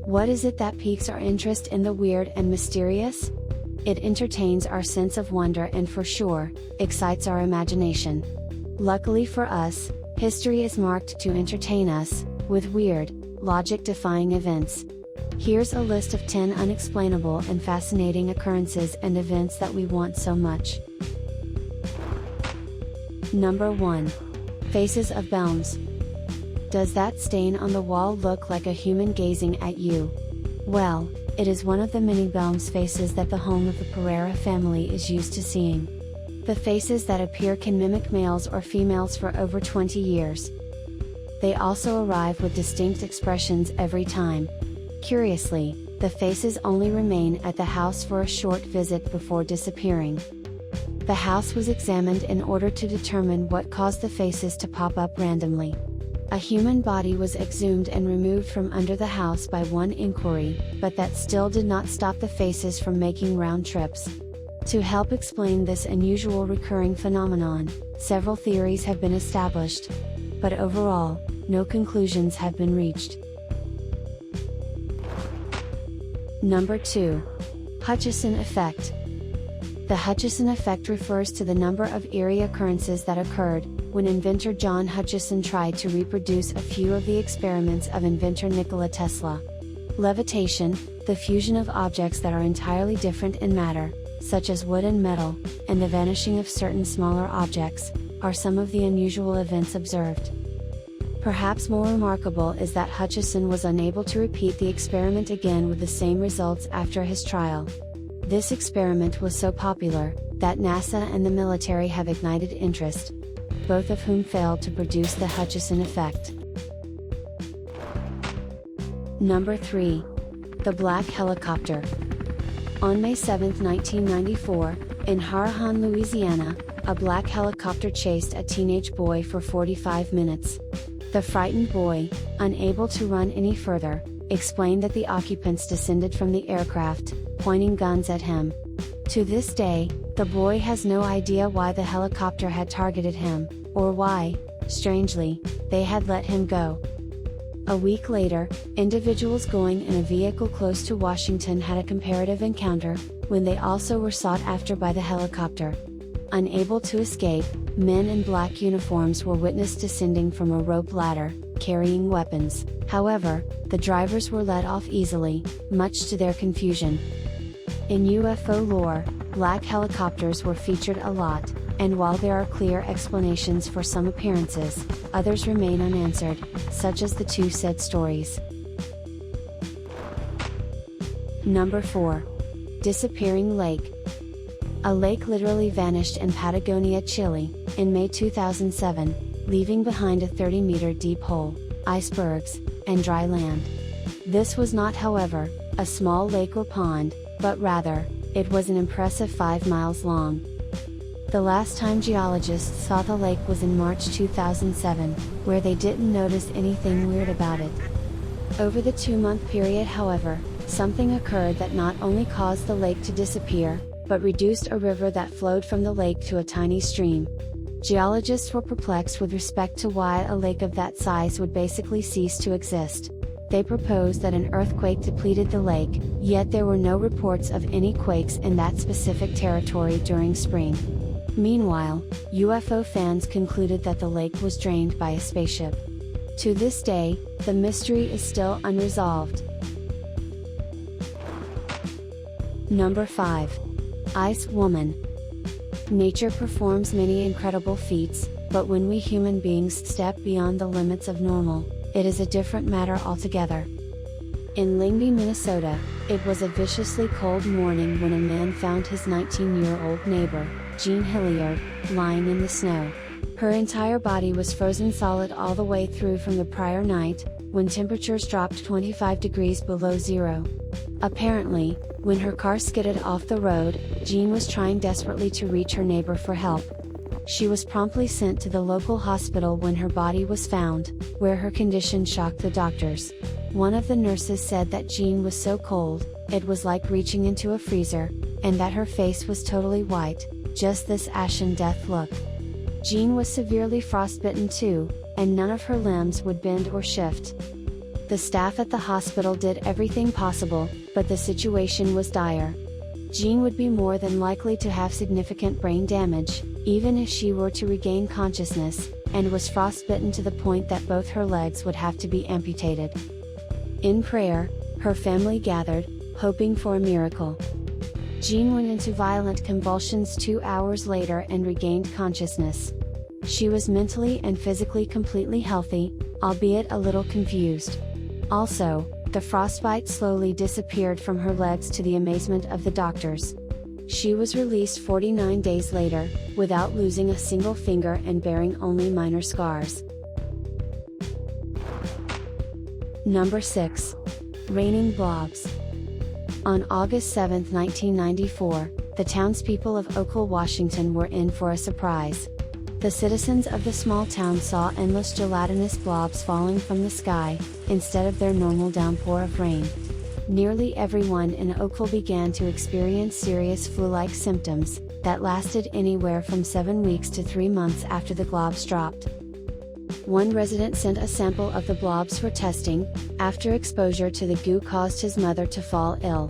What is it that piques our interest in the weird and mysterious? It entertains our sense of wonder and for sure, excites our imagination. Luckily for us, history is marked to entertain us, with weird, logic-defying events. Here's a list of 10 unexplainable and fascinating occurrences and events that we want so much. Number 1. Faces of Bones. Does that stain on the wall look like a human gazing at you? Well, it is one of the many Bones faces that the home of the Pereira family is used to seeing. The faces that appear can mimic males or females for over 20 years. They also arrive with distinct expressions every time. Curiously, the faces only remain at the house for a short visit before disappearing. The house was examined in order to determine what caused the faces to pop up randomly. A human body was exhumed and removed from under the house by one inquiry, but that still did not stop the faces from making round trips. To help explain this unusual recurring phenomenon, several theories have been established. But overall, no conclusions have been reached. Number 2. Hutchison effect. The Hutchison effect refers to the number of eerie occurrences that occurred when inventor John Hutchison tried to reproduce a few of the experiments of inventor Nikola Tesla. Levitation, the fusion of objects that are entirely different in matter, such as wood and metal, and the vanishing of certain smaller objects, are some of the unusual events observed. Perhaps more remarkable is that Hutchison was unable to repeat the experiment again with the same results after his trial. This experiment was so popular, that NASA and the military have ignited interest, both of whom failed to produce the Hutchison effect. Number 3. The Black Helicopter. On May 7, 1994, in Harahan, Louisiana, a black helicopter chased a teenage boy for 45 minutes. The frightened boy, unable to run any further, explained that the occupants descended from the aircraft, pointing guns at him. To this day, the boy has no idea why the helicopter had targeted him, or why, strangely, they had let him go. A week later, individuals going in a vehicle close to Washington had a comparative encounter, when they also were sought after by the helicopter. Unable to escape, men in black uniforms were witnessed descending from a rope ladder, carrying weapons. However, the drivers were let off easily, much to their confusion. In UFO lore, black helicopters were featured a lot, and while there are clear explanations for some appearances, others remain unanswered, such as the two said stories. Number 4. Disappearing Lake. A lake literally vanished in Patagonia, Chile, in May 2007, leaving behind a 30-meter deep hole, icebergs, and dry land. This was not, however, a small lake or pond, but rather, it was an impressive 5 miles long. The last time geologists saw the lake was in March 2007, where they didn't notice anything weird about it. Over the 2-month period, however, something occurred that not only caused the lake to disappear, but reduced a river that flowed from the lake to a tiny stream. Geologists were perplexed with respect to why a lake of that size would basically cease to exist. They proposed that an earthquake depleted the lake, yet there were no reports of any quakes in that specific territory during spring. Meanwhile, UFO fans concluded that the lake was drained by a spaceship. To this day, the mystery is still unresolved. Number 5. Ice Woman. Nature performs many incredible feats, but when we human beings step beyond the limits of normal, it is a different matter altogether. In Lyngby, Minnesota, it was a viciously cold morning when a man found his 19-year-old neighbor, Jean Hilliard, lying in the snow. Her entire body was frozen solid all the way through from the prior night, when temperatures dropped 25 degrees below zero. Apparently, when her car skidded off the road, Jean was trying desperately to reach her neighbor for help. She was promptly sent to the local hospital when her body was found, where her condition shocked the doctors. One of the nurses said that Jean was so cold, it was like reaching into a freezer, and that her face was totally white, just this ashen death look. Jean was severely frostbitten too, and none of her limbs would bend or shift. The staff at the hospital did everything possible, but the situation was dire. Jean would be more than likely to have significant brain damage, even if she were to regain consciousness, and was frostbitten to the point that both her legs would have to be amputated. In prayer, her family gathered, hoping for a miracle. Jean went into violent convulsions 2 hours later and regained consciousness. She was mentally and physically completely healthy, albeit a little confused. Also, the frostbite slowly disappeared from her legs to the amazement of the doctors. She was released 49 days later, without losing a single finger and bearing only minor scars. Number 6. Raining Blobs. On August 7, 1994, the townspeople of Oakville, Washington were in for a surprise. The citizens of the small town saw endless gelatinous blobs falling from the sky, instead of their normal downpour of rain. Nearly everyone in Oakville began to experience serious flu-like symptoms, that lasted anywhere from 7 weeks to 3 months after the globs dropped. One resident sent a sample of the blobs for testing, after exposure to the goo caused his mother to fall ill.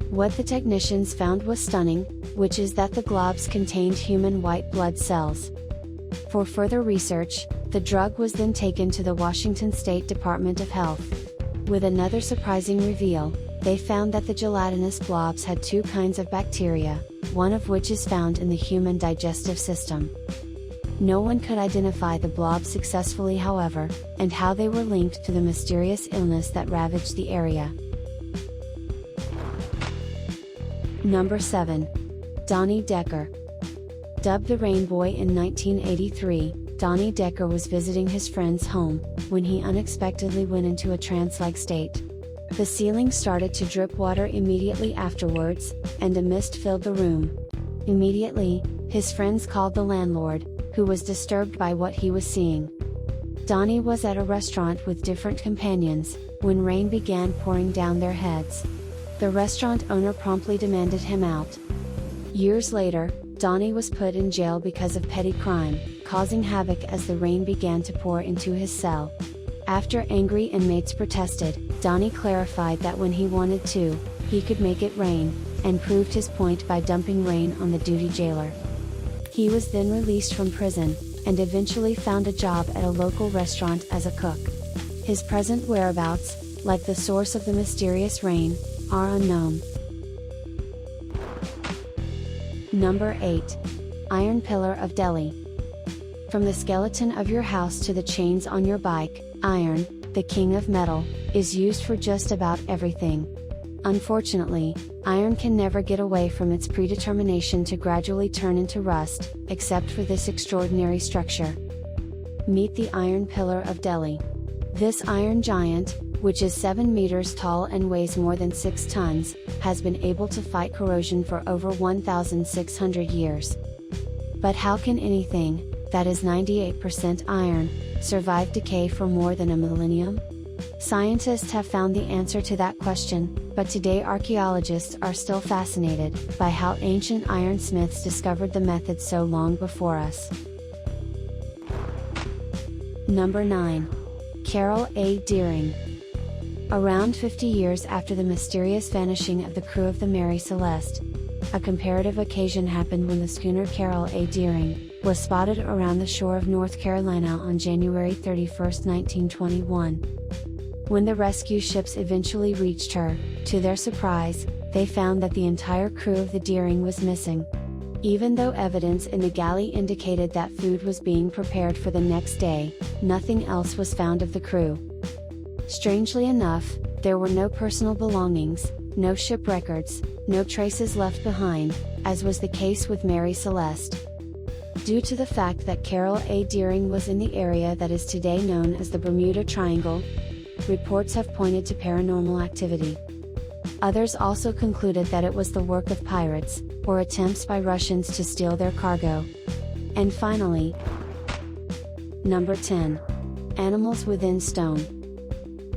What the technicians found was stunning, which is that the globs contained human white blood cells. For further research, the drug was then taken to the Washington State Department of Health. With another surprising reveal, they found that the gelatinous blobs had 2 kinds of bacteria, one of which is found in the human digestive system. No one could identify the blobs successfully, however, and how they were linked to the mysterious illness that ravaged the area. Number 7. Donnie Decker. Dubbed the Rainboy in 1983, Donnie Decker was visiting his friend's home, when he unexpectedly went into a trance-like state. The ceiling started to drip water immediately afterwards, and a mist filled the room. Immediately, his friends called the landlord, who was disturbed by what he was seeing. Donnie was at a restaurant with different companions, when rain began pouring down their heads. The restaurant owner promptly demanded him out. Years later, Donnie was put in jail because of petty crime, causing havoc as the rain began to pour into his cell. After angry inmates protested, Donnie clarified that when he wanted to, he could make it rain, and proved his point by dumping rain on the duty jailer. He was then released from prison, and eventually found a job at a local restaurant as a cook. His present whereabouts, like the source of the mysterious rain, are unknown. Number 8. Iron Pillar of Delhi. From the skeleton of your house to the chains on your bike, iron, the king of metal, is used for just about everything. Unfortunately, iron can never get away from its predetermination to gradually turn into rust, except for this extraordinary structure. Meet the Iron Pillar of Delhi. This iron giant, which is 7 meters tall and weighs more than 6 tons, has been able to fight corrosion for over 1,600 years. But how can anything, that is 98% iron, survive decay for more than a millennium? Scientists have found the answer to that question, but today archaeologists are still fascinated by how ancient ironsmiths discovered the method so long before us. Number 9. Carol A. Deering. Around 50 years after the mysterious vanishing of the crew of the Mary Celeste, a comparative occasion happened when the schooner Carol A. Deering was spotted around the shore of North Carolina on January 31, 1921. When the rescue ships eventually reached her, to their surprise, they found that the entire crew of the Deering was missing. Even though evidence in the galley indicated that food was being prepared for the next day, nothing else was found of the crew. Strangely enough, there were no personal belongings, no ship records, no traces left behind, as was the case with Mary Celeste. Due to the fact that Carol A. Deering was in the area that is today known as the Bermuda Triangle, reports have pointed to paranormal activity. Others also concluded that it was the work of pirates, or attempts by Russians to steal their cargo. And finally, Number 10. Animals within stone.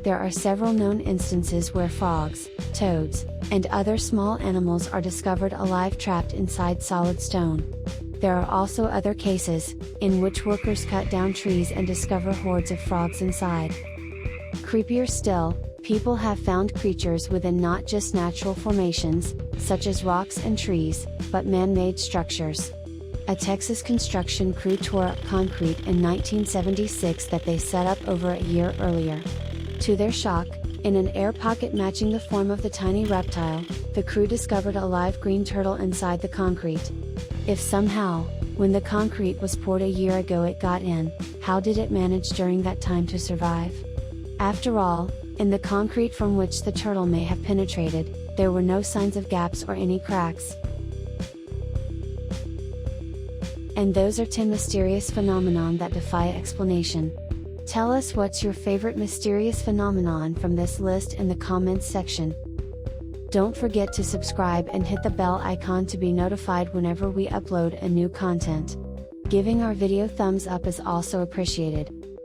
There are several known instances where frogs, toads, and other small animals are discovered alive trapped inside solid stone. There are also other cases, in which workers cut down trees and discover hordes of frogs inside. Creepier still, people have found creatures within not just natural formations, such as rocks and trees, but man-made structures. A Texas construction crew tore up concrete in 1976 that they set up over a year earlier. To their shock, in an air pocket matching the form of the tiny reptile, the crew discovered a live green turtle inside the concrete. If somehow, when the concrete was poured a year ago it got in, how did it manage during that time to survive? After all, in the concrete from which the turtle may have penetrated, there were no signs of gaps or any cracks. And those are 10 mysterious phenomenon that defy explanation. Tell us what's your favorite mysterious phenomenon from this list in the comments section. Don't forget to subscribe and hit the bell icon to be notified whenever we upload a new content. Giving our video thumbs up is also appreciated.